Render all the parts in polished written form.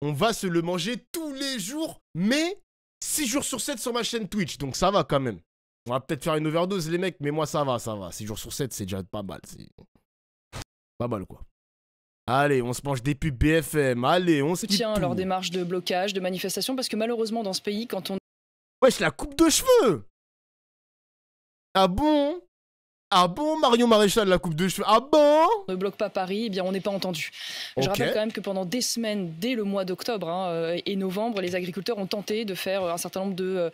on va se le manger tous les jours, mais 6 jours sur 7 sur ma chaîne Twitch, donc ça va quand même. On va peut-être faire une overdose les mecs, mais moi ça va, ça va. 6 jours sur 7, c'est déjà pas mal, c'est pas mal quoi. Allez, on se mange des pubs BFM, allez, on se soutien leur démarche de blocage, de manifestation, parce que malheureusement dans ce pays, quand on... Wesh, la coupe de cheveux. Ah bon? Ah bon, Marion Maréchal, la coupe de cheveux? Ah bon? ne bloque pas Paris, eh bien on n'est pas entendu. Je rappelle quand même que pendant des semaines, dès le mois d'octobre et novembre, les agriculteurs ont tenté de faire un certain nombre de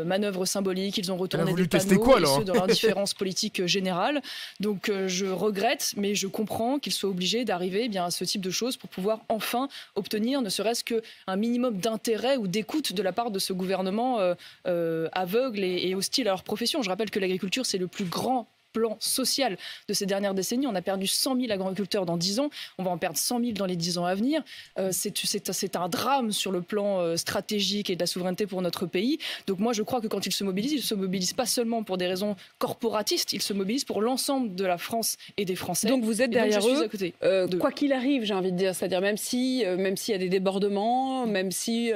manœuvres symboliques. Ils ont retourné des panneaux quoi, et ceux dans leur différence politique générale. Donc je regrette, mais je comprends qu'ils soient obligés d'arriver à ce type de choses pour pouvoir enfin obtenir ne serait-ce qu'un minimum d'intérêt ou d'écoute de la part de ce gouvernement aveugle et hostile à leur profession. Je rappelle que l'agriculture, c'est le plus grand plan social de ces dernières décennies. On a perdu 100 000 agriculteurs dans 10 ans. On va en perdre 100 000 dans les 10 ans à venir. C'est un drame sur le plan stratégique et de la souveraineté pour notre pays. Donc moi, je crois que quand ils se mobilisent pas seulement pour des raisons corporatistes, ils se mobilisent pour l'ensemble de la France et des Français. Donc vous êtes derrière eux, à côté quoi qu'il arrive, j'ai envie de dire. C'est-à-dire même s'il y a des débordements, même si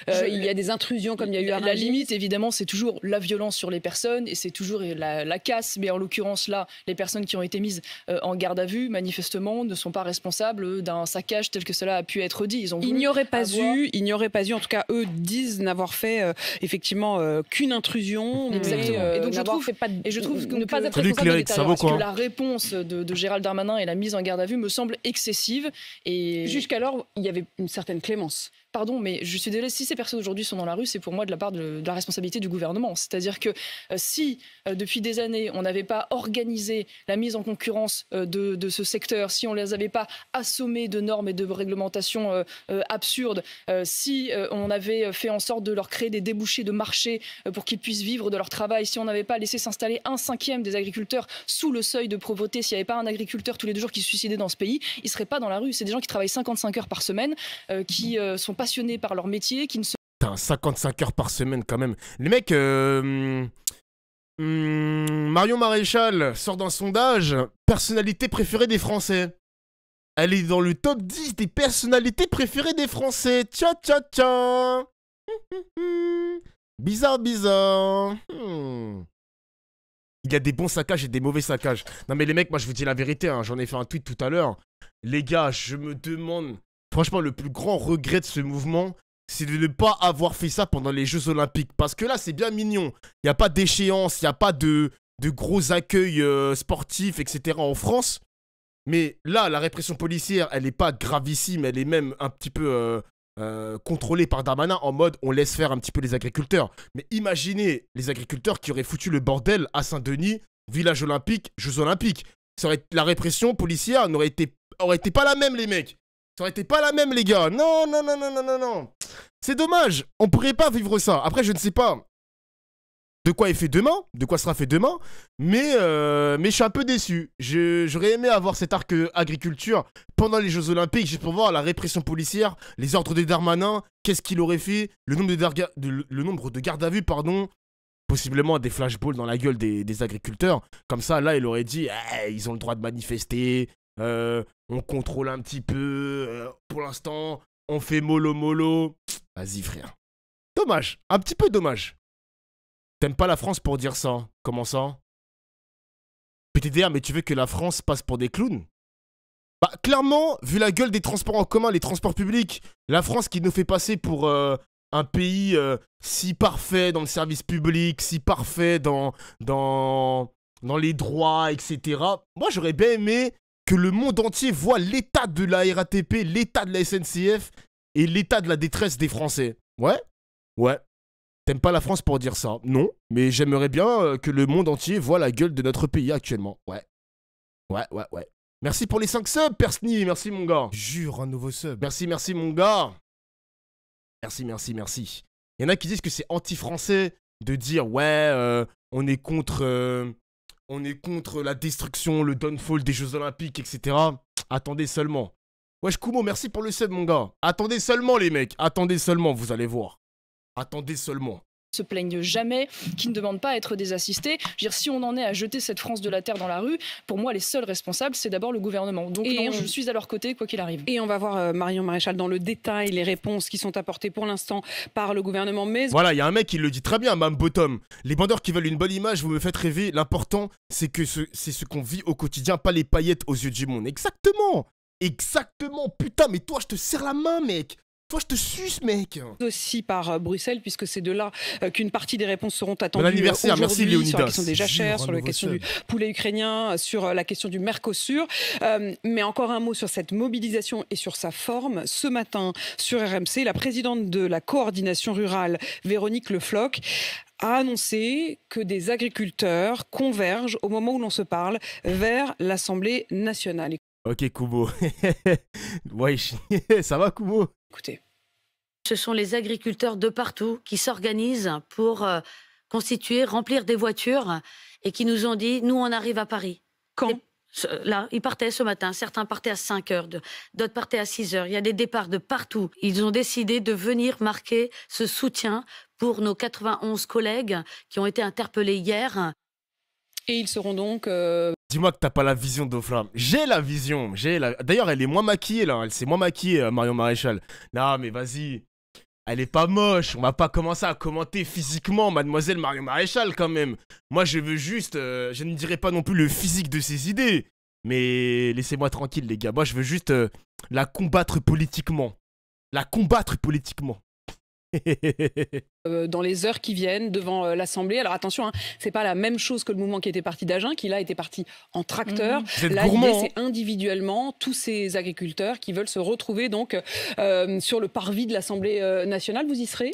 il y a des intrusions comme il y a eu à Rungis. La limite, évidemment, c'est toujours la violence sur les personnes et c'est toujours la casse. Mais en l'occurrence, là, les personnes qui ont été mises en garde à vue, manifestement, ne sont pas responsables d'un saccage tel que cela a pu être dit. Il n'y aurait pas eu, en tout cas, eux disent n'avoir fait effectivement qu'une intrusion. Exactement. Et donc je trouve que ne pas être responsable de l'État, que la réponse de Gérald Darmanin et la mise en garde à vue me semble excessive. Et jusqu'alors, il y avait une certaine clémence. Pardon, mais je suis désolée, si ces personnes aujourd'hui sont dans la rue, c'est pour moi de la part de la responsabilité du gouvernement. C'est-à-dire que si, depuis des années, on n'avait pas organisé la mise en concurrence de ce secteur, si on ne les avait pas assommés de normes et de réglementations absurdes, si on avait fait en sorte de leur créer des débouchés de marché pour qu'ils puissent vivre de leur travail, si on n'avait pas laissé s'installer 1/5 des agriculteurs sous le seuil de pauvreté, s'il n'y avait pas un agriculteur tous les 2 jours qui se suicidait dans ce pays, ils ne seraient pas dans la rue. C'est des gens qui travaillent 55 heures par semaine, qui sont passionnés par leur métier, qui ne se... Putain, 55 heures par semaine quand même. Les mecs, Marion Maréchal sort d'un sondage, personnalité préférée des Français. Elle est dans le top 10 des personnalités préférées des Français. Tcha tcha tcha. Bizarre, bizarre. Il y a des bons saccages et des mauvais saccages. Non mais les mecs, moi je vous dis la vérité, hein, j'en ai fait un tweet tout à l'heure. Les gars, je me demande... Franchement, le plus grand regret de ce mouvement, c'est de ne pas avoir fait ça pendant les Jeux Olympiques. Parce que là, c'est bien mignon. Il n'y a pas d'échéance, il n'y a pas de gros accueils sportifs, etc. en France. Mais là, la répression policière, elle n'est pas gravissime, elle est même un petit peu contrôlée par Darmanin en mode on laisse faire un petit peu les agriculteurs. Mais imaginez les agriculteurs qui auraient foutu le bordel à Saint-Denis, village olympique, Jeux Olympiques. La répression policière aurait été pas la même, les mecs. Ça aurait été pas la même, les gars. Non, non, non, non, non, non, non. C'est dommage. On pourrait pas vivre ça. Après, je ne sais pas de quoi est fait demain, de quoi sera fait demain, mais je suis un peu déçu. J'aurais aimé avoir cet arc agriculture pendant les Jeux Olympiques, juste pour voir la répression policière, les ordres des Darmanin, qu'est-ce qu'il aurait fait, le nombre de gardes à vue, pardon, possiblement des flashballs dans la gueule des agriculteurs. Comme ça, là, il aurait dit, ils ont le droit de manifester. On contrôle un petit peu. Pour l'instant, on fait mollo. Vas-y, frère. Dommage. Un petit peu dommage. T'aimes pas la France pour dire ça? Comment ça? PTDR, mais tu veux que la France passe pour des clowns? Bah, clairement, vu la gueule des transports en commun, les transports publics, la France qui nous fait passer pour un pays si parfait dans le service public, si parfait dans les droits, etc. Moi, j'aurais bien aimé que le monde entier voit l'état de la RATP, l'état de la SNCF et l'état de la détresse des Français. Ouais. T'aimes pas la France pour dire ça? Non, mais j'aimerais bien que le monde entier voit la gueule de notre pays actuellement. Ouais. Merci pour les 5 subs, Persni, merci mon gars. Jure, un nouveau sub. Merci mon gars. Merci. Il y en a qui disent que c'est anti-français de dire ouais, on est contre la destruction, le downfall des Jeux Olympiques, etc. Attendez seulement. Wesh Kumo, merci pour le sub, mon gars. Attendez seulement, les mecs. Attendez seulement, vous allez voir. Attendez seulement. se plaignent jamais, qui ne demandent pas à être désassistés. Je veux dire, si on en est à jeter cette France de la terre dans la rue, pour moi, les seuls responsables, c'est d'abord le gouvernement. Donc non, je suis à leur côté, quoi qu'il arrive. Et on va voir, Marion Maréchal, dans le détail, les réponses qui sont apportées pour l'instant par le gouvernement. Mais voilà, il y a un mec qui le dit très bien, Mme Bottom. Les bandeurs qui veulent une bonne image, vous me faites rêver. L'important, c'est ce qu'on vit au quotidien, pas les paillettes aux yeux du monde. Exactement. Exactement. Putain, mais toi, je te serre la main, mec. Toi, je te suce, mec. Aussi par Bruxelles, puisque c'est de là qu'une partie des réponses seront attendues. Bon anniversaire, merci Léonidas. Sur la question des jachères, sur la question du poulet ukrainien, sur la question du Mercosur. Mais encore un mot sur cette mobilisation et sur sa forme. Ce matin, sur RMC, la présidente de la coordination rurale, Véronique Le Floch, a annoncé que des agriculteurs convergent, au moment où l'on se parle, vers l'Assemblée nationale. Ok, Kubo. Ouais, ça va, Kubo? Écoutez. Ce sont les agriculteurs de partout qui s'organisent pour constituer, remplir des voitures et qui nous ont dit, nous, on arrive à Paris. Quand? Là, ils partaient ce matin. Certains partaient à 5 heures, d'autres partaient à 6 heures. Il y a des départs de partout. Ils ont décidé de venir marquer ce soutien pour nos 91 collègues qui ont été interpellés hier. Et ils seront donc... Dis-moi que t'as pas la vision d'Oflam. J'ai la vision. D'ailleurs, elle est moins maquillée, là. Elle s'est moins maquillée, Marion Maréchal. Non, mais vas-y. Elle est pas moche. On va pas commencer à commenter physiquement Mademoiselle Marion Maréchal, quand même. Moi, je veux juste... je ne dirais pas non plus le physique de ses idées. Mais laissez-moi tranquille, les gars. Moi, je veux juste la combattre politiquement. La combattre politiquement. Dans les heures qui viennent devant l'Assemblée. Alors attention, hein, c'est pas la même chose que le mouvement qui était parti d'Agen, qui là était parti en tracteur. Là, l'idée, c'est individuellement tous ces agriculteurs qui veulent se retrouver donc sur le parvis de l'Assemblée nationale. Vous y serez ?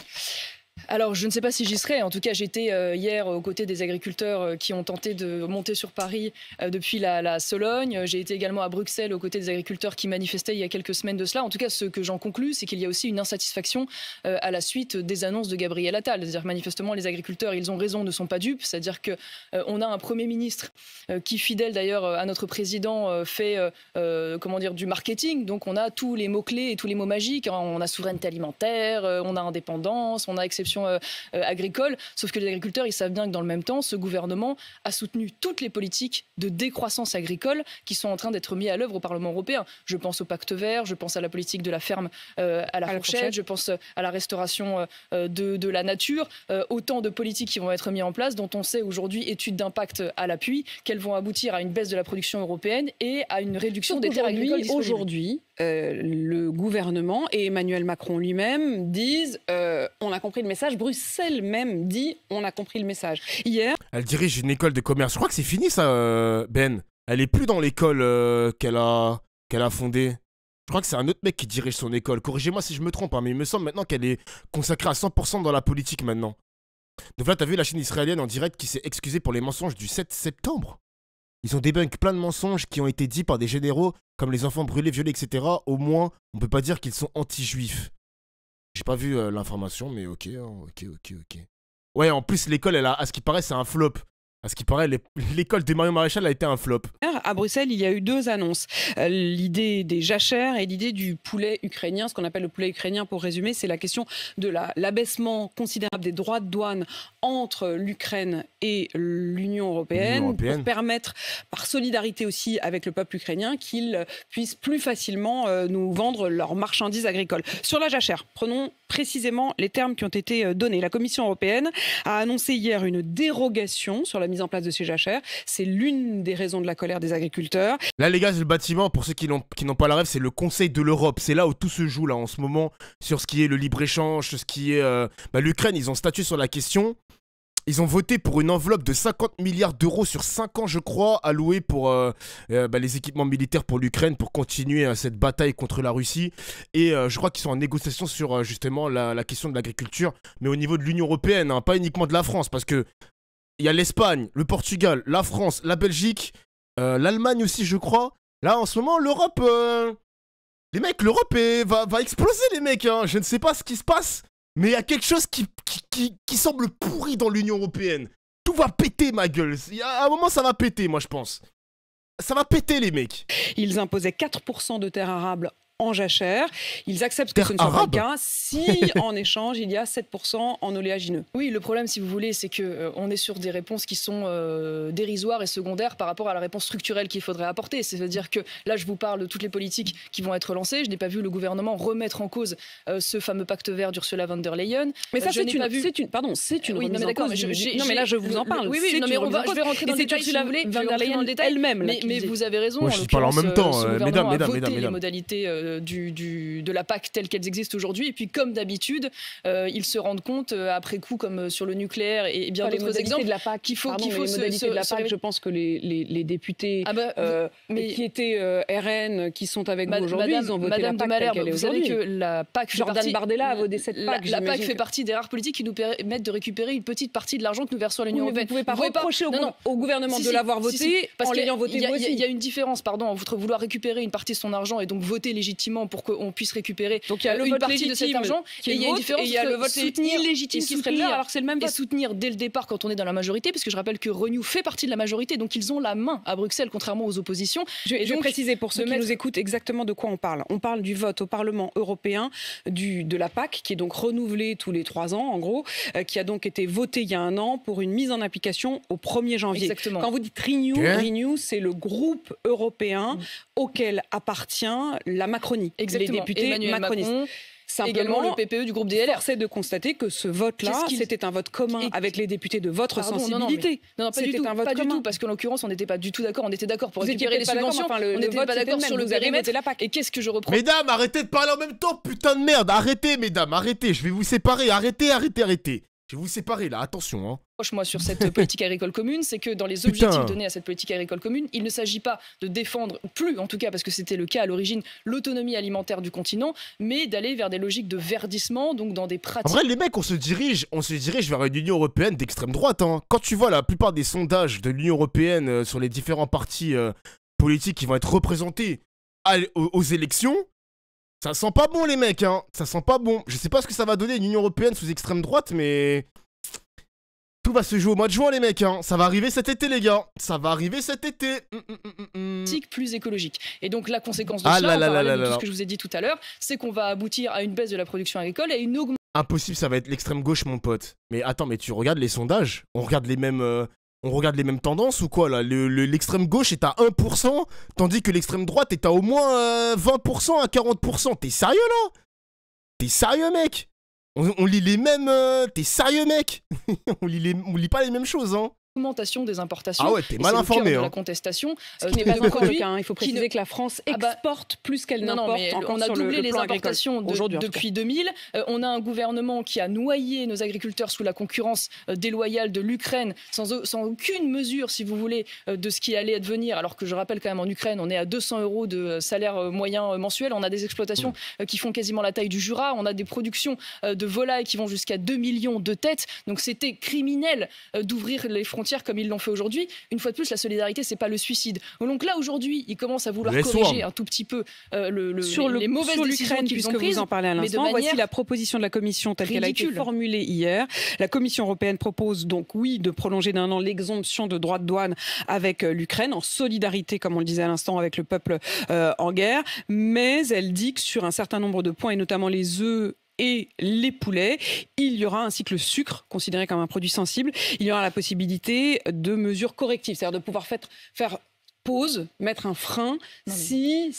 Alors, je ne sais pas si j'y serai. En tout cas, j'étais hier aux côtés des agriculteurs qui ont tenté de monter sur Paris depuis la Sologne. J'ai été également à Bruxelles aux côtés des agriculteurs qui manifestaient il y a quelques semaines de cela. En tout cas, ce que j'en conclus, c'est qu'il y a aussi une insatisfaction à la suite des annonces de Gabriel Attal. C'est-à-dire que manifestement, les agriculteurs, ils ont raison, ne sont pas dupes. C'est-à-dire qu'on a un Premier ministre qui, fidèle d'ailleurs à notre président, fait comment dire, du marketing. Donc, on a tous les mots-clés et tous les mots magiques. On a souveraineté alimentaire, on a indépendance, on a exception agricole, sauf que les agriculteurs, ils savent bien que dans le même temps, ce gouvernement a soutenu toutes les politiques de décroissance agricole qui sont en train d'être mises à l'œuvre au Parlement européen. Je pense au pacte vert, je pense à la politique de la ferme à la fourchette, je pense à la restauration de la nature, autant de politiques qui vont être mises en place, dont on sait aujourd'hui, études d'impact à l'appui, qu'elles vont aboutir à une baisse de la production européenne et à une réduction des terres agricoles disponibles. Aujourd'hui, le gouvernement et Emmanuel Macron lui-même disent on a compris le message. Bruxelles même dit on a compris le message. Hier, elle dirige une école de commerce. Je crois que c'est fini ça, Ben. Elle est plus dans l'école qu'elle a fondée. Je crois que c'est un autre mec qui dirige son école. Corrigez-moi si je me trompe, hein, mais il me semble maintenant qu'elle est consacrée à 100% dans la politique maintenant. Donc là, t'as vu la chaîne israélienne en direct qui s'est excusée pour les mensonges du 7 septembre. Ils ont débunk plein de mensonges qui ont été dits par des généraux comme les enfants brûlés, violés, etc. Au moins, on peut pas dire qu'ils sont anti-juifs. J'ai pas vu l'information, mais ok, ok. Ouais, en plus, l'école, à ce qui paraît, c'est un flop. À ce qui paraît, l'école de Marion Maréchal a été un flop. À Bruxelles, il y a eu deux annonces. L'idée des jachères et l'idée du poulet ukrainien. Ce qu'on appelle le poulet ukrainien, pour résumer, c'est la question de l'abaissement considérable des droits de douane entre l'Ukraine et l'Union européenne, pour permettre, par solidarité aussi avec le peuple ukrainien, qu'ils puissent plus facilement nous vendre leurs marchandises agricoles. Sur la jachère, prenons précisément les termes qui ont été donnés. La Commission européenne a annoncé hier une dérogation sur la mise en place de ces jachères. C'est l'une des raisons de la colère des agriculteurs. Là, les gars, le bâtiment, pour ceux qui n'ont pas la rêve, c'est le Conseil de l'Europe. C'est là où tout se joue là en ce moment, sur ce qui est le libre-échange, sur ce qui est... l'Ukraine, ils ont statué sur la question. Ils ont voté pour une enveloppe de 50 milliards d'euros sur 5 ans, je crois, allouée pour les équipements militaires pour l'Ukraine, pour continuer cette bataille contre la Russie. Et je crois qu'ils sont en négociation sur justement la question de l'agriculture, mais au niveau de l'Union européenne, hein, pas uniquement de la France, parce que il y a l'Espagne, le Portugal, la France, la Belgique, l'Allemagne aussi, je crois. Là, en ce moment, l'Europe... Les mecs, l'Europe va exploser, les mecs, hein. Je ne sais pas ce qui se passe. Mais il y a quelque chose qui semble pourri dans l'Union européenne. Tout va péter, ma gueule. À un moment, ça va péter, moi, je pense. Ça va péter, les mecs. Ils imposaient 4% de terres arables en jachère. Ils acceptent que ce ne soit pas le cas si, en échange, il y a 7% en oléagineux. Oui, le problème, si vous voulez, c'est qu'on est sur des réponses qui sont dérisoires et secondaires par rapport à la réponse structurelle qu'il faudrait apporter. C'est-à-dire que là, je vous parle de toutes les politiques qui vont être lancées. Je n'ai pas vu le gouvernement remettre en cause ce fameux pacte vert d'Ursula von der Leyen. Mais ça, c'est une remise en cause. Non, mais là, je vous en parle. Oui, non, mais je vais rentrer dans le détail, si vous voulez. Von der Leyen elle-même. Mais vous avez raison. Moi, je parle en même temps, mesdames. Les modalités de la PAC telles qu'elles existent aujourd'hui. Et puis, comme d'habitude, ils se rendent compte après coup, comme sur le nucléaire et bien d'autres exemples, de la PAC, qu'il faut les modalités de la PAC. Je pense que les députés qui étaient RN, qui sont avec nous aujourd'hui, ils ont voté la PAC telle qu'elle est aujourd'hui. Vous savez que la PAC Jordan Bardella a voté cette PAC. La PAC fait partie des rares politiques qui nous permettent de récupérer une petite partie de l'argent que nous versons à l'Union européenne. Vous ne pouvez pas reprocher au gouvernement de l'avoir voté en l'ayant voté vous aussi. Il y a une différence, entre vouloir récupérer une partie de son argent et donc voter légitimement pour qu'on puisse récupérer une partie de cet argent. Et il y a une différence entre le vote illégitime qui serait le leur alors que c'est le même vote. Et soutenir dès le départ quand on est dans la majorité, parce que je rappelle que Renew fait partie de la majorité, donc ils ont la main à Bruxelles, contrairement aux oppositions. Je vais préciser pour ceux qui nous écoutent exactement de quoi on parle. On parle du vote au Parlement européen de la PAC, qui est donc renouvelée tous les 3 ans, en gros, qui a donc été votée il y a 1 an pour une mise en application au 1er janvier. Exactement. Quand vous dites Renew, c'est le groupe européen auquel appartient la Macronie, les députés Emmanuel macronistes. Macron. Également le PPE du groupe DLR. Force est de constater que ce vote-là, c'était un vote commun avec les députés de votre sensibilité. Non, pas du tout, parce qu'en l'occurrence, on n'était pas du tout d'accord. On était d'accord pour récupérer les subventions, on n'était pas d'accord sur le périmètre. Et qu'est-ce que je reprends? Mesdames, arrêtez de parler en même temps, putain de merde. Arrêtez, mesdames, arrêtez. Je vais vous séparer. Arrêtez. Je vais vous séparer, là. Attention, hein. Moi sur cette politique agricole commune, c'est que dans les objectifs donnés à cette politique agricole commune, il ne s'agit pas de défendre plus, en tout cas parce que c'était le cas à l'origine, l'autonomie alimentaire du continent, mais d'aller vers des logiques de verdissement, donc dans des pratiques. En vrai, les mecs, on se dirige vers une Union européenne d'extrême droite. Hein. Quand tu vois la plupart des sondages de l'Union européenne sur les différents partis politiques qui vont être représentés aux élections, ça sent pas bon, les mecs. Hein. Ça sent pas bon. Je sais pas ce que ça va donner une Union européenne sous extrême droite, mais tout va se jouer au mois de juin, les mecs. Hein. Ça va arriver cet été, les gars. Ça va arriver cet été. Plus écologique. Et donc la conséquence de cela, de tout ce que je vous ai dit tout à l'heure, c'est qu'on va aboutir à une baisse de la production agricole et à une augmentation. Impossible, ça va être l'extrême gauche, mon pote. Mais attends, mais tu regardes les sondages, on regarde les mêmes tendances ou quoi là? L'extrême gauche est à 1%, tandis que l'extrême droite est à au moins 20% à 40%. T'es sérieux là? T'es sérieux, mec? On lit les mêmes... T'es sérieux, mec? on lit pas les mêmes choses, hein. Augmentation des importations. Ah ouais, t'es mal informé. La contestation. Ce qui n'est pas encore le cas. Il faut préciser que la France exporte plus qu'elle n'importe. On a doublé les importations depuis 2000. On a un gouvernement qui a noyé nos agriculteurs sous la concurrence déloyale de l'Ukraine, sans aucune mesure, si vous voulez, de ce qui allait advenir. Alors que je rappelle quand même, en Ukraine, on est à 200 € de salaire moyen mensuel. On a des exploitations qui font quasiment la taille du Jura. On a des productions de volailles qui vont jusqu'à 2 millions de têtes. Donc c'était criminel d'ouvrir les frontières comme ils l'ont fait aujourd'hui. Une fois de plus, la solidarité, c'est pas le suicide. Donc là, aujourd'hui, ils commencent à vouloir corriger un tout petit peu les mauvaises décisions qu'ils ont prises. Vous en parlez à l'instant. Voici la proposition de la Commission telle qu'elle a été formulée hier. La Commission européenne propose donc, oui, de prolonger d'1 an l'exemption de droits de douane avec l'Ukraine, en solidarité, comme on le disait à l'instant, avec le peuple en guerre. Mais elle dit que sur un certain nombre de points, et notamment les œufs et les poulets, il y aura, ainsi que le sucre, considéré comme un produit sensible, il y aura la possibilité de mesures correctives, c'est-à-dire de pouvoir faire pause, mettre un frein si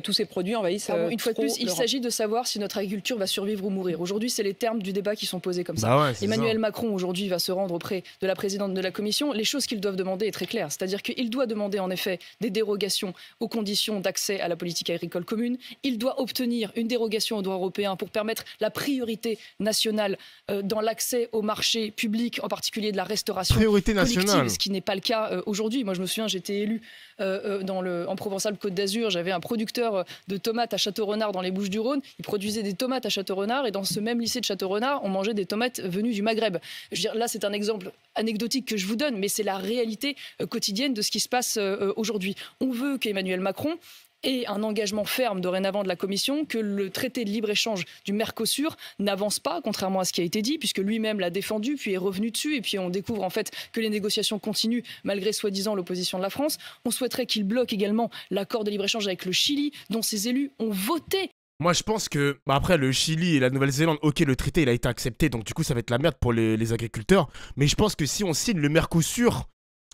tous ces produits envahissent. Une fois de plus, il s'agit de savoir si notre agriculture va survivre ou mourir. Aujourd'hui, c'est les termes du débat qui sont posés comme ça. Emmanuel Macron, aujourd'hui, va se rendre auprès de la présidente de la Commission. Les choses qu'ils doivent demander est très claire. C'est-à-dire qu'il doit demander, en effet, des dérogations aux conditions d'accès à la politique agricole commune. Il doit obtenir une dérogation au droit européen pour permettre la priorité nationale dans l'accès au marché public, en particulier de la restauration collective, ce qui n'est pas le cas aujourd'hui. Moi, je me souviens, j'étais élue en Provence-Alpes-Côte d'Azur, j'avais un producteur de tomates à Château-Renard dans les Bouches-du-Rhône. Il produisait des tomates à Château-Renard et dans ce même lycée de Château-Renard, on mangeait des tomates venues du Maghreb. Je veux dire, là, c'est un exemple anecdotique que je vous donne, mais c'est la réalité quotidienne de ce qui se passe aujourd'hui. On veut qu'Emmanuel Macron et un engagement ferme dorénavant de la Commission que le traité de libre-échange du Mercosur n'avance pas, contrairement à ce qui a été dit, puisque lui-même l'a défendu, puis est revenu dessus, et puis on découvre en fait que les négociations continuent malgré soi-disant l'opposition de la France. On souhaiterait qu'il bloque également l'accord de libre-échange avec le Chili, dont ses élus ont voté. Moi, je pense que, après, le Chili et la Nouvelle-Zélande, ok, le traité, il a été accepté, donc du coup, ça va être la merde pour les agriculteurs. Mais je pense que si on signe le Mercosur,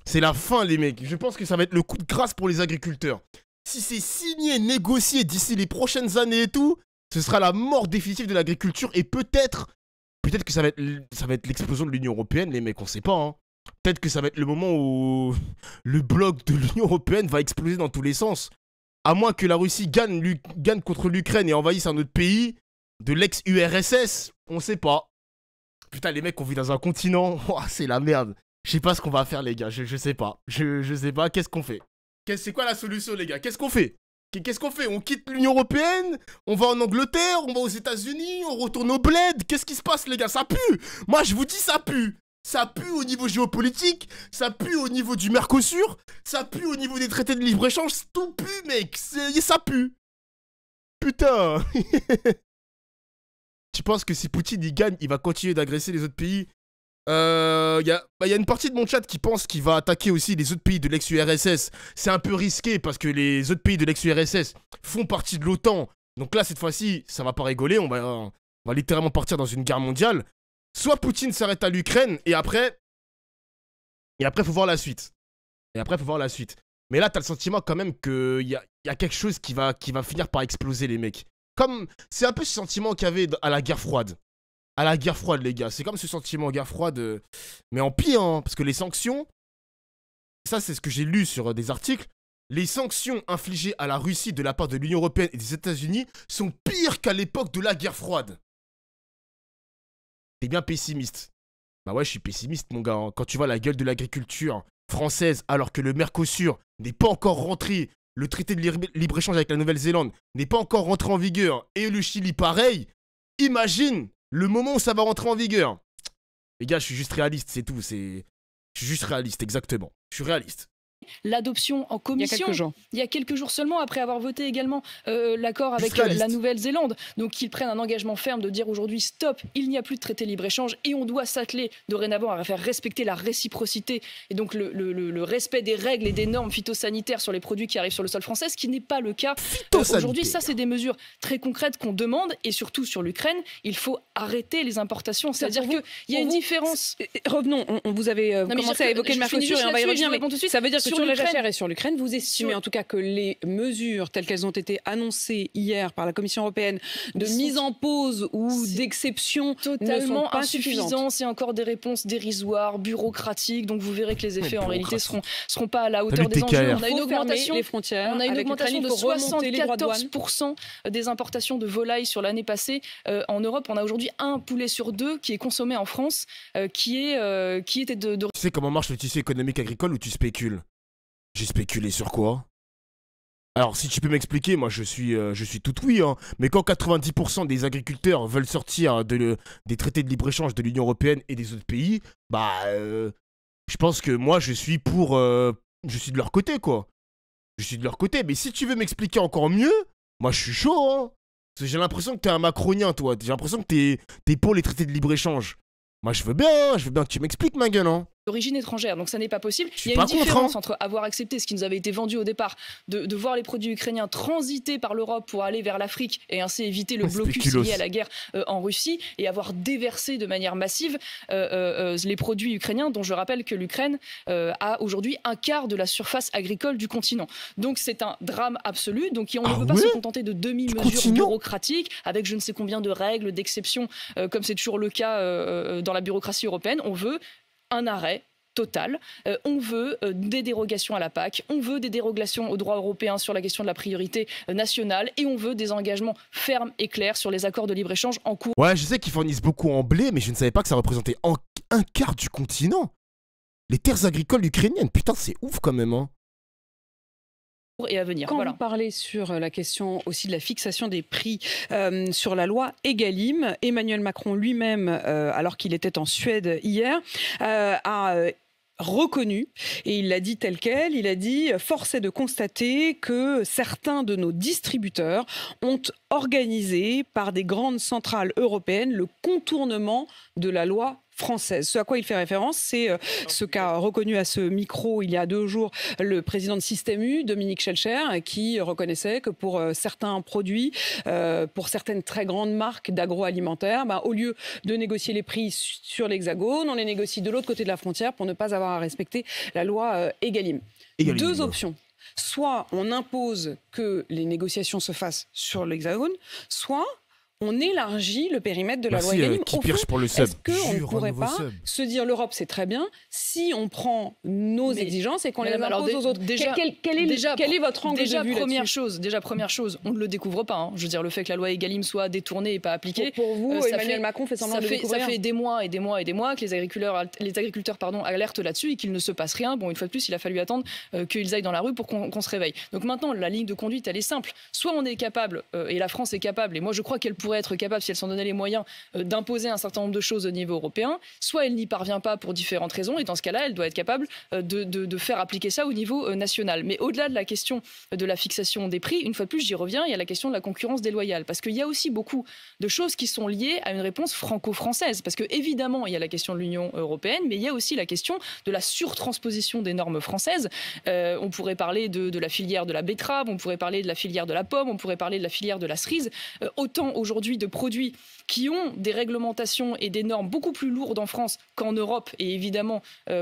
c'est la fin, les mecs. Je pense que ça va être le coup de grâce pour les agriculteurs. Si c'est signé, négocié d'ici les prochaines années et tout, ce sera la mort définitive de l'agriculture. Et peut-être que ça va être l'explosion de l'Union Européenne, les mecs, on sait pas, hein. Peut-être que ça va être le moment où le bloc de l'Union Européenne va exploser dans tous les sens. À moins que la Russie gagne contre l'Ukraine et envahisse un autre pays de l'ex-URSS, on sait pas. Putain, les mecs, on vit dans un continent, oh, c'est la merde. Je sais pas ce qu'on va faire, les gars, je sais pas. Je sais pas, qu'est-ce qu'on fait? C'est quoi la solution, les gars? Qu'est-ce qu'on fait? On quitte l'Union Européenne? On va en Angleterre? On va aux États-Unis? On retourne au bled? Qu'est-ce qui se passe, les gars? Ça pue! Moi, je vous dis, ça pue! Ça pue au niveau géopolitique, ça pue au niveau du Mercosur, ça pue au niveau des traités de libre-échange, tout pue, mec! Ça pue! Putain! Tu penses que si Poutine il gagne, il va continuer d'agresser les autres pays? Y a une partie de mon chat qui pense qu'il va attaquer aussi les autres pays de l'ex-URSS. C'est un peu risqué parce que les autres pays de l'ex-URSS font partie de l'OTAN. Donc là, cette fois-ci, ça va pas rigoler. On va littéralement partir dans une guerre mondiale. Soit Poutine s'arrête à l'Ukraine et après, faut voir la suite. Mais là, t'as le sentiment quand même qu'il y a quelque chose qui va finir par exploser, les mecs. C'est un peu ce sentiment qu'il y avait à la guerre froide. À la guerre froide, les gars. C'est comme ce sentiment guerre froide, mais en pire, hein, parce que les sanctions, ça c'est ce que j'ai lu sur des articles, les sanctions infligées à la Russie de la part de l'Union Européenne et des États-Unis sont pires qu'à l'époque de la guerre froide. T'es bien pessimiste. Bah ouais, je suis pessimiste, mon gars. Hein. Quand tu vois la gueule de l'agriculture française, alors que le Mercosur n'est pas encore rentré, le traité de libre-échange avec la Nouvelle-Zélande n'est pas encore rentré en vigueur, et le Chili pareil, imagine le moment où ça va rentrer en vigueur. Les gars, je suis juste réaliste, c'est tout. Je suis juste réaliste, exactement. Je suis réaliste. L'adoption en commission il y a quelques jours seulement, après avoir voté également l'accord avec la Nouvelle-Zélande. Donc qu'ils prennent un engagement ferme de dire aujourd'hui stop, il n'y a plus de traité libre-échange et on doit s'atteler dorénavant à faire respecter la réciprocité et donc le respect des règles et des normes phytosanitaires sur les produits qui arrivent sur le sol français, ce qui n'est pas le cas aujourd'hui. Ça, c'est des mesures très concrètes qu'on demande, et surtout sur l'Ukraine, il faut arrêter les importations. C'est-à-dire qu'il y a une différence. Revenons, vous avez commencé à évoquer le Mercosur et on va y revenir, mais ça veut dire que sur la jachère et sur l'Ukraine, vous estimez en tout cas que les mesures telles qu'elles ont été annoncées hier par la Commission européenne de mise en pause ou d'exception totalement ne sont pas insuffisantes. C'est encore des réponses dérisoires, bureaucratiques, donc vous verrez que les effets en réalité seront pas à la hauteur des enjeux. On a une augmentation les frontières, on a une augmentation de 74% des importations de volailles sur l'année passée. En Europe, on a aujourd'hui un poulet sur deux qui est consommé en France, qui était de... Tu sais comment marche le tissu économique agricole, ou tu spécules? J'ai spéculé sur quoi? Alors, si tu peux m'expliquer, moi je suis tout oui, hein. Mais quand 90% des agriculteurs veulent sortir des traités de libre-échange de l'Union Européenne et des autres pays, bah, je pense que moi je suis de leur côté, quoi. Je suis de leur côté, mais si tu veux m'expliquer encore mieux, moi je suis chaud, hein. Parce que j'ai l'impression que t'es un macronien, toi. J'ai l'impression que t'es pour les traités de libre-échange. Moi je veux bien que tu m'expliques, ma gueule, hein. D'origine étrangère, donc ça n'est pas possible. Il y a une différence entre avoir accepté ce qui nous avait été vendu au départ, de voir les produits ukrainiens transiter par l'Europe pour aller vers l'Afrique et ainsi éviter le blocus lié à la guerre en Russie, et avoir déversé de manière massive les produits ukrainiens, dont je rappelle que l'Ukraine a aujourd'hui un quart de la surface agricole du continent. Donc c'est un drame absolu. Donc on ne peut pas se contenter de demi-mesures bureaucratiques avec je ne sais combien de règles, d'exceptions, comme c'est toujours le cas dans la bureaucratie européenne. On veut un arrêt total. On veut des dérogations à la PAC, on veut des dérogations au droit européen sur la question de la priorité nationale, et on veut des engagements fermes et clairs sur les accords de libre-échange en cours. Ouais, je sais qu'ils fournissent beaucoup en blé, mais je ne savais pas que ça représentait un quart du continent. Les terres agricoles ukrainiennes, putain, c'est ouf quand même, hein. Et à venir. Quand vous parlez sur la question aussi de la fixation des prix sur la loi Egalim, Emmanuel Macron lui-même, alors qu'il était en Suède hier, a reconnu et il l'a dit tel quel, il a dit « Force est de constater que certains de nos distributeurs ont organisé par des grandes centrales européennes le contournement de la loi française ». Ce à quoi il fait référence, c'est ce qu'a reconnu à ce micro il y a 2 jours le président de Système U, Dominique Schelcher, qui reconnaissait que pour certains produits, pour certaines très grandes marques d'agroalimentaire, au lieu de négocier les prix sur l'Hexagone, on les négocie de l'autre côté de la frontière pour ne pas avoir à respecter la loi Egalim. 2 options. Soit on impose que les négociations se fassent sur l'Hexagone, soit on élargit le périmètre de la loi Egalim. Qui pirche pour le sub. Est-ce qu'on ne pourrait pas se dire l'Europe c'est très bien si on prend nos exigences et qu'on les impose aux autres? Quel est votre angle de vue là-dessus? Première chose, on ne le découvre pas. Je veux dire, le fait que la loi Egalim soit détournée et pas appliquée. Pour vous, Emmanuel Macron fait semblant de découvrir. Ça fait des mois et des mois et des mois que les agriculteurs alertent là-dessus et qu'il ne se passe rien. Bon, une fois de plus, il a fallu attendre qu'ils aillent dans la rue pour qu'on se réveille. Donc maintenant, la ligne de conduite, elle est simple. Soit on est capable, et la France est capable, et moi je crois qu'elle pourrait être capable, si elle s'en donnait les moyens, d'imposer un certain nombre de choses au niveau européen, soit elle n'y parvient pas pour différentes raisons, et dans ce cas-là, elle doit être capable de faire appliquer ça au niveau national. Mais au-delà de la question de la fixation des prix, une fois de plus, j'y reviens, il y a la question de la concurrence déloyale, parce qu'il y a aussi beaucoup de choses qui sont liées à une réponse franco-française, parce que évidemment, il y a la question de l'Union européenne, mais il y a aussi la question de la surtransposition des normes françaises. On pourrait parler de la filière de la betterave, on pourrait parler de la filière de la pomme, on pourrait parler de la filière de la cerise. Autant aujourd'hui de produits qui ont des réglementations et des normes beaucoup plus lourdes en France qu'en Europe et évidemment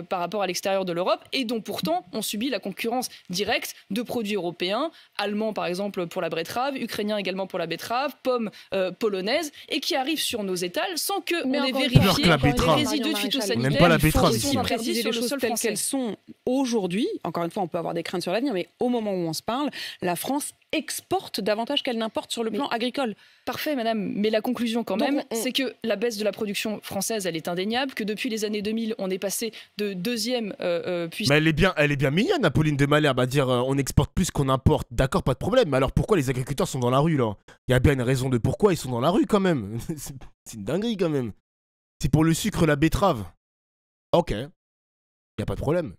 par rapport à l'extérieur de l'Europe, et dont pourtant on subit la concurrence directe de produits européens, allemands par exemple pour la betterave, ukrainiens également pour la betterave, pommes polonaises, et qui arrivent sur nos étals sans que on ait vérifié les résidus phytosanitaires. On n'aime pas la betterave ici. On préciser les choses telles qu'elles sont aujourd'hui. Encore une fois, on peut avoir des craintes sur l'avenir, mais au moment où on se parle, la France exporte davantage qu'elle n'importe sur le plan agricole. Parfait, madame. Mais la conclusion, quand même, c'est que la baisse de la production française, elle est indéniable, que depuis les années 2000, on est passé de deuxième puissance. Mais elle est bien mignonne, Apolline de Malherbe, à dire on exporte plus qu'on importe. D'accord, pas de problème. Mais alors pourquoi les agriculteurs sont dans la rue, là? Il y a bien une raison de pourquoi ils sont dans la rue, quand même. C'est une dinguerie, quand même. C'est pour le sucre, la betterave. Ok. Il n'y a pas de problème.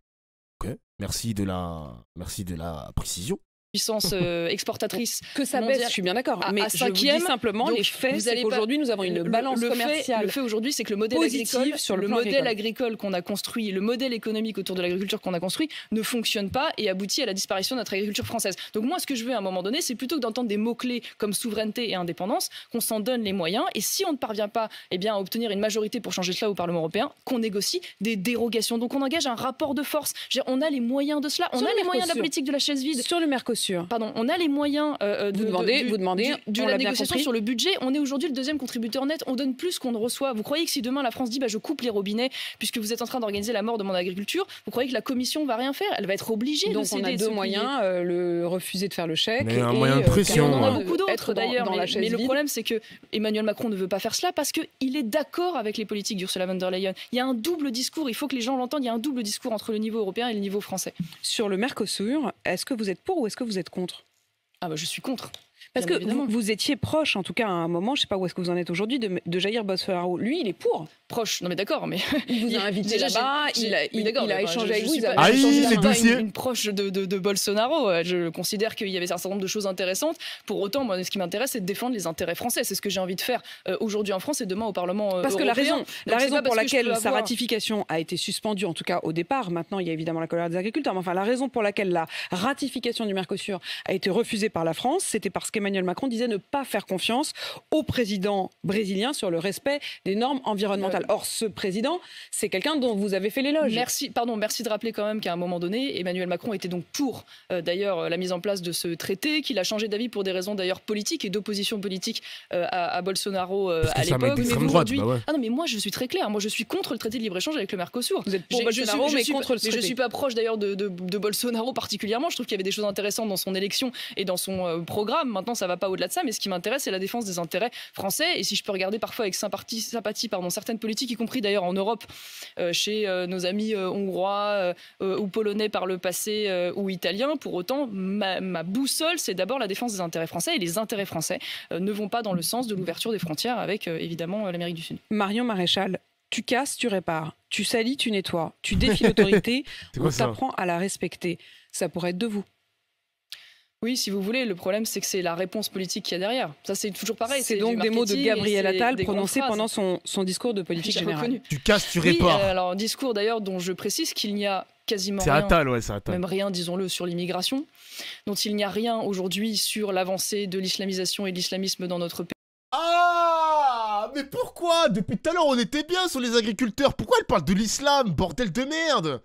Ok. Merci de la précision. Puissance exportatrice que ça baisse, je suis bien d'accord, mais je vous dis simplement, les faits, c'est qu'aujourd'hui nous avons une balance commerciale. Le fait aujourd'hui, c'est que le modèle agricole qu'on a construit, le modèle économique autour de l'agriculture qu'on a construit ne fonctionne pas et aboutit à la disparition de notre agriculture française. Donc moi, ce que je veux à un moment donné, c'est plutôt que d'entendre des mots-clés comme souveraineté et indépendance, qu'on s'en donne les moyens, et si on ne parvient pas à obtenir une majorité pour changer cela au Parlement européen, qu'on négocie des dérogations. Donc on engage un rapport de force. On a les moyens de cela, on a les moyens de la politique de la chaise vide. Sur le Mercosur. Pardon, on a les moyens vous demandez de la négociation sur le budget. On est aujourd'hui le deuxième contributeur net. On donne plus qu'on ne reçoit. Vous croyez que si demain la France dit je coupe les robinets puisque vous êtes en train d'organiser la mort de mon agriculture, vous croyez que la Commission va rien faire? Elle va être obligée de céder. Donc on a 2 moyens, le refuser de faire le chèque. Mais un moyen de pression. On en a beaucoup d'autres d'ailleurs. Mais le problème, c'est que Emmanuel Macron ne veut pas faire cela parce qu'il est d'accord avec les politiques d'Ursula von der Leyen. Il y a un double discours. Il faut que les gens l'entendent. Il y a un double discours entre le niveau européen et le niveau français. Sur le Mercosur, est-ce que vous êtes pour ou est-ce que vous êtes contre? Je suis contre. Parce que vous étiez proche, en tout cas à un moment, je ne sais pas où est-ce que vous en êtes aujourd'hui, de Jair Bolsonaro. Lui, il est pour. Proche, non mais d'accord, mais... Il vous a invité là-bas, il a échangé avec vous. Une proche de Bolsonaro. Je considère qu'il y avait un certain nombre de choses intéressantes. Pour autant, moi, ce qui m'intéresse, c'est de défendre les intérêts français. C'est ce que j'ai envie de faire aujourd'hui en France et demain au Parlement européen. Parce que la raison pour laquelle sa ratification a été suspendue, en tout cas au départ, maintenant il y a évidemment la colère des agriculteurs, mais enfin la raison pour laquelle la ratification du Mercosur a été refusée par la France, c'était parce qu'Emmanuel Macron disait ne pas faire confiance au président brésilien sur le respect des normes environnementales. Or, ce président, c'est quelqu'un dont vous avez fait l'éloge. Merci de rappeler quand même qu'à un moment donné, Emmanuel Macron était donc pour d'ailleurs la mise en place de ce traité, qu'il a changé d'avis pour des raisons d'ailleurs politiques et d'opposition politique à Bolsonaro à l'époque. Ah non, mais moi je suis très clair. Moi je suis contre le traité de libre-échange avec le Mercosur. Vous êtes pour Bolsonaro, mais contre le traité. Je ne suis pas proche d'ailleurs de Bolsonaro particulièrement. Je trouve qu'il y avait des choses intéressantes dans son élection et dans son programme. Maintenant, ça ne va pas au-delà de ça, mais ce qui m'intéresse, c'est la défense des intérêts français. Et si je peux regarder parfois avec sympathie certaines politiques, y compris d'ailleurs en Europe, chez nos amis hongrois ou polonais par le passé ou italiens, pour autant, ma boussole, c'est d'abord la défense des intérêts français. Et les intérêts français ne vont pas dans le sens de l'ouverture des frontières avec, évidemment, l'Amérique du Sud. Marion Maréchal, Tu casses, tu répares. Tu salis, tu nettoies. Tu défies l'autorité, C'est quoi on ça? t'apprend à la respecter. Ça pourrait être de vous. Oui, si vous voulez, le problème c'est que c'est la réponse politique qu'il y a derrière. Ça c'est toujours pareil. C'est du donc des mots de marketing Gabriel et c'est Attal des grandes prononcés phrases. pendant son discours de politique J'ai générale. reconnu. Tu casses, tu Oui, répares. alors un discours d'ailleurs dont je précise qu'il n'y a quasiment C'est rien, Attal, ouais, c'est Attal. même rien, disons-le, sur l'immigration, dont il n'y a rien aujourd'hui sur l'avancée de l'islamisation et de l'islamisme dans notre pays. Ah, mais pourquoi? Depuis tout à l'heure, on était bien sur les agriculteurs. Pourquoi elle parle de l'islam, bordel de merde?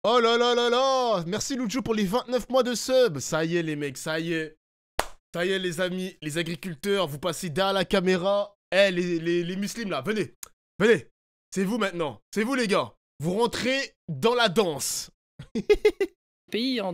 Oh là là là là. Merci Lujo pour les 29 mois de sub. Ça y est les mecs, ça y est. Ça y est les amis, les agriculteurs, vous passez derrière la caméra. Eh, les musulmans là, venez. Venez. C'est vous maintenant. C'est vous les gars. Vous rentrez dans la danse. Pays, hein,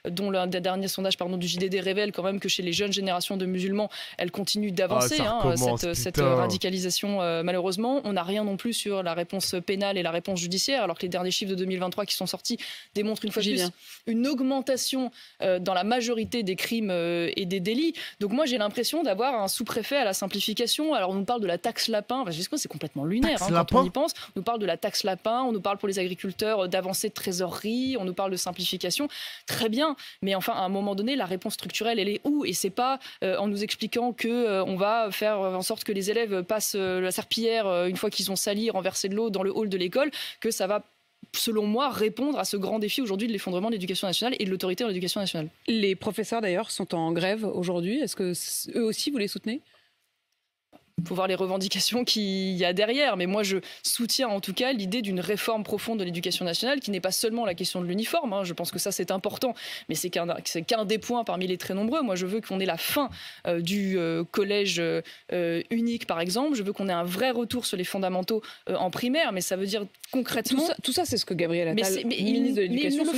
dont l'un des derniers sondages du JDD révèle quand même que chez les jeunes générations de musulmans, elle continue d'avancer, ça recommence, cette putain. radicalisation malheureusement. On n'a rien non plus sur la réponse pénale et la réponse judiciaire, alors que les derniers chiffres de 2023 qui sont sortis démontrent une fois de plus une augmentation dans la majorité des crimes et des délits. Donc moi j'ai l'impression d'avoir un sous-préfet à la simplification. Alors on nous parle de la taxe lapin, enfin, c'est complètement lunaire quand on y pense. On nous parle de la taxe lapin, on nous parle pour les agriculteurs d'avancée de trésorerie, on nous parle de simplification. Très bien, mais enfin à un moment donné la réponse structurelle elle est où? Et c'est pas en nous expliquant que on va faire en sorte que les élèves passent la serpillière une fois qu'ils ont sali, renversé de l'eau dans le hall de l'école, que ça va selon moi répondre à ce grand défi aujourd'hui de l'effondrement de l'éducation nationale et de l'autorité en l'éducation nationale. Les professeurs d'ailleurs sont en grève aujourd'hui. Est-ce que eux aussi vous les soutenez? Il faut voir les revendications qu'il y a derrière. Mais moi, je soutiens en tout cas l'idée d'une réforme profonde de l'éducation nationale qui n'est pas seulement la question de l'uniforme. Je pense que ça, c'est important. Mais c'est qu'un des points parmi les très nombreux. Moi, je veux qu'on ait la fin du collège unique, par exemple. Je veux qu'on ait un vrai retour sur les fondamentaux en primaire. Mais ça veut dire concrètement... Tout ça c'est ce que Gabriel Attal, ministre de l'Éducation, ils ne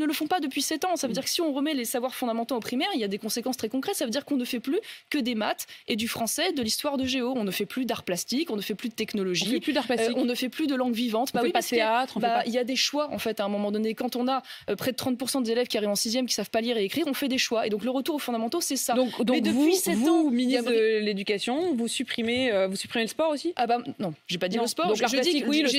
le font pas depuis 7 ans. Ça veut dire que si on remet les savoirs fondamentaux en primaire, il y a des conséquences très concrètes. Ça veut dire qu'on ne fait plus que des maths et du français, de l'histoire de géo. On ne fait plus d'art plastique, on ne fait plus de technologie. On fait plus d'art plastique. On ne fait plus de langue vivante. On fait pas de théâtre. Il y a des choix, en fait, à un moment donné. Quand on a près de 30% des élèves qui arrivent en 6e qui savent pas lire et écrire, on fait des choix. Et donc, le retour aux fondamentaux, c'est ça. Donc mais depuis 7 ans, ministre de l'Éducation, vous supprimez le sport aussi? Ah bah non, j'ai pas dit le sport. Donc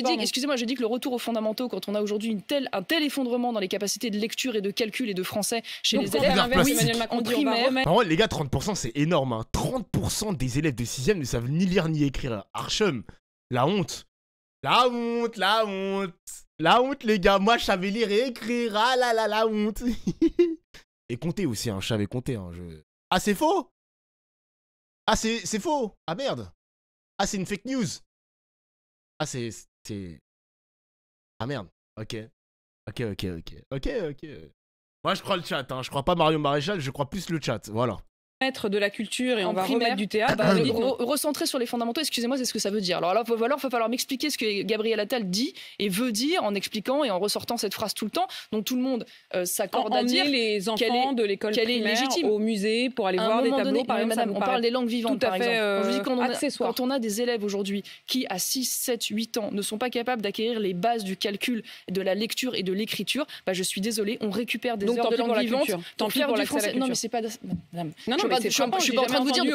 Excusez-moi, j'ai dit que le retour aux fondamentaux, quand on a aujourd'hui un tel effondrement dans les capacités de lecture et de calcul et de français chez les élèves Emmanuel Macron en primaire. Par contre, les gars, 30%, c'est énorme. Hein. 30% des élèves de 6e ne savent ni lire ni écrire. Archem, la honte. La honte, la honte. La honte, les gars. Moi, je savais lire et écrire. Ah là là, la honte. Et compter aussi, hein. Je savais compter. Hein. Ah, c'est faux? Ah, c'est faux? Ah, merde. Ah, c'est une fake news. Ah, c'est... Ah, merde. Ok. Ok. Moi, je crois le chat. Hein. Je crois pas Marion Maréchal, je crois plus le chat. Voilà. Mettre de la culture et on va remettre du théâtre. Recentrer sur les fondamentaux, excusez-moi, c'est ce que ça veut dire. Alors là, il va falloir m'expliquer ce que Gabriel Attal dit et veut dire en expliquant et en ressortant cette phrase tout le temps, dont tout le monde s'accorde à dire les enfants de l'école primaire au musée pour aller voir des tableaux, par exemple. Madame, on parle des langues vivantes, par exemple. Quand on a des élèves aujourd'hui qui, à 6, 7, 8 ans, ne sont pas capables d'acquérir les bases du calcul, de la lecture et de l'écriture, bah, je suis désolée, on récupère des heures de langue vivante pour faire du français. Non, mais c'est pas... Madame, je suis pas en train de vous dire,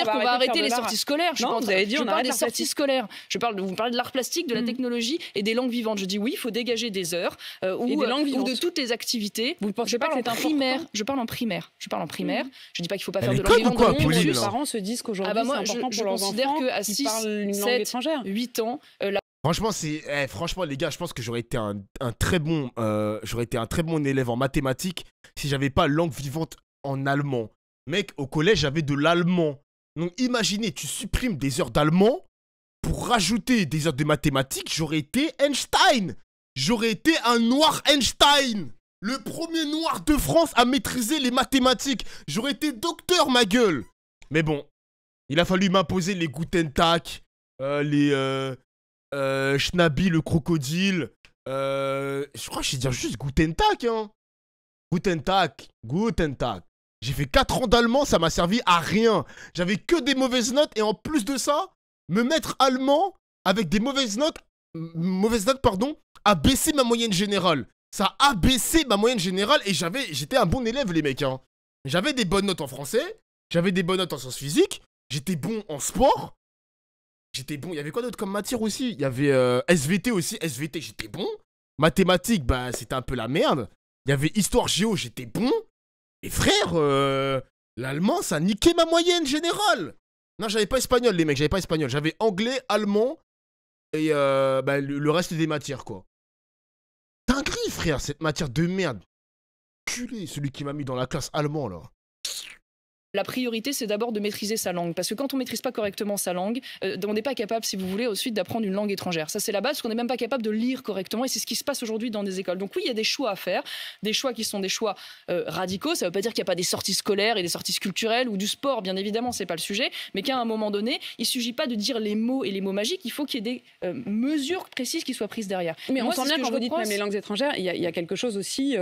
qu'on va arrêter les sorties scolaires. Je parle des sorties scolaires. Vous parlez de l'art plastique, de la technologie et des langues vivantes. Je dis oui, il faut dégager des heures ou de toutes les activités. Je parle en primaire. Je parle en primaire. Je dis pas qu'il faut pas faire de langue vivante. Les parents se disent qu'aujourd'hui c'est important pour leurs enfants qui parlent une langue étrangère. 8 ans. Franchement, les gars, je pense que j'aurais été un très bon élève en mathématiques si j'avais pas langue vivante en allemand. Mec, au collège, j'avais de l'allemand. Donc imaginez, tu supprimes des heures d'allemand pour rajouter des heures de mathématiques, j'aurais été Einstein. J'aurais été un noir Einstein. Le premier noir de France à maîtriser les mathématiques. J'aurais été docteur, ma gueule. Mais bon, il a fallu m'imposer les Guten Tag, les Schnabby, le crocodile. Je crois que je sais dire juste Guten Tag, hein. Guten Tag. J'ai fait 4 ans d'allemand, ça m'a servi à rien. J'avais que des mauvaises notes et en plus de ça, me mettre allemand avec des mauvaises notes, a baissé ma moyenne générale. Ça a baissé ma moyenne générale et j'étais un bon élève, les mecs. Hein. J'avais des bonnes notes en français, j'avais des bonnes notes en sciences physiques, j'étais bon en sport. j'étais bon. Il y avait quoi d'autre comme matière aussi? Il y avait SVT aussi. SVT, j'étais bon. Mathématiques, bah c'était un peu la merde. Il y avait histoire géo, j'étais bon. Et frère, l'allemand, ça niquait ma moyenne générale. Non, j'avais pas espagnol, les mecs, j'avais pas espagnol. J'avais anglais, allemand et bah, le reste des matières, quoi. Dinguerie, frère, cette matière de merde. Culé, celui qui m'a mis dans la classe allemand, là. La priorité, c'est d'abord de maîtriser sa langue. Parce que quand on ne maîtrise pas correctement sa langue, on n'est pas capable, si vous voulez, ensuite d'apprendre une langue étrangère. Ça, c'est la base, parce qu'on n'est même pas capable de lire correctement. Et c'est ce qui se passe aujourd'hui dans des écoles. Donc oui, il y a des choix à faire. Des choix qui sont des choix radicaux. Ça ne veut pas dire qu'il n'y a pas des sorties scolaires et des sorties culturelles ou du sport, bien évidemment, ce n'est pas le sujet. Mais qu'à un moment donné, il ne suffit pas de dire les mots et les mots magiques. Il faut qu'il y ait des mesures précises qui soient prises derrière. Mais on sent bien, quand vous dites même les langues étrangères, il y a quelque chose aussi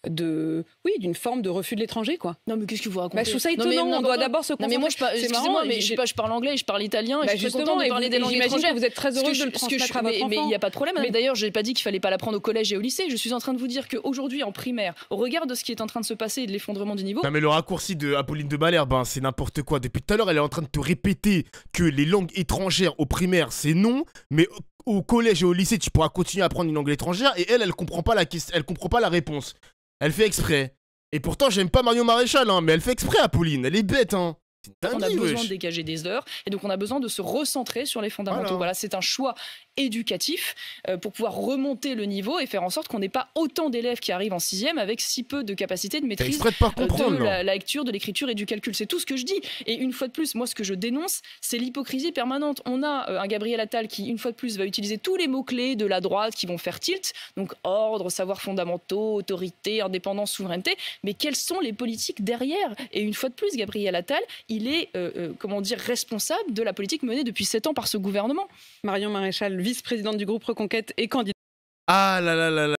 d'une forme de refus de l'étranger, quoi. Non, mais qu'est-ce que vous racontez? Bah, je trouve ça étonnant. On doit d'abord se concentrer. Non, mais moi, excusez-moi, mais je parle anglais et je parle italien. Et je suis très contente de parler des langues étrangères. Vous êtes très heureuse de le transmettre à votre enfant. Mais il n'y a pas de problème. Mais d'ailleurs, je n'ai pas dit qu'il fallait pas l'apprendre au collège et au lycée. Je suis en train de vous dire qu'aujourd'hui, en primaire, au regard de ce qui est en train de se passer et de l'effondrement du niveau. Non, mais le raccourci de Apolline de Malherbe, ben, c'est n'importe quoi. Depuis tout à l'heure, elle est en train de te répéter que les langues étrangères au primaire, c'est non, mais au collège et au lycée, tu pourras continuer à apprendre une langue étrangère. Et elle comprend pas la question, elle comprend pas la réponse. Elle fait exprès. Et pourtant, j'aime pas Marion Maréchal, hein, mais elle fait exprès, Apolline. Elle est bête, hein. On a besoin de dégager des heures et donc on a besoin de se recentrer sur les fondamentaux. Voilà, c'est un choix éducatif pour pouvoir remonter le niveau et faire en sorte qu'on n'ait pas autant d'élèves qui arrivent en 6e avec si peu de capacité de maîtrise de la lecture, de l'écriture et du calcul. C'est tout ce que je dis. Et une fois de plus, moi ce que je dénonce, c'est l'hypocrisie permanente. On a un Gabriel Attal qui, une fois de plus, va utiliser tous les mots-clés de la droite qui vont faire tilt. Donc ordre, savoirs fondamentaux, autorité, indépendance, souveraineté. Mais quelles sont les politiques derrière? Et une fois de plus, Gabriel Attal, il est comment dire, responsable de la politique menée depuis 7 ans par ce gouvernement. Marion Maréchal, vice-présidente du groupe Reconquête et candidate. Ah là là là là.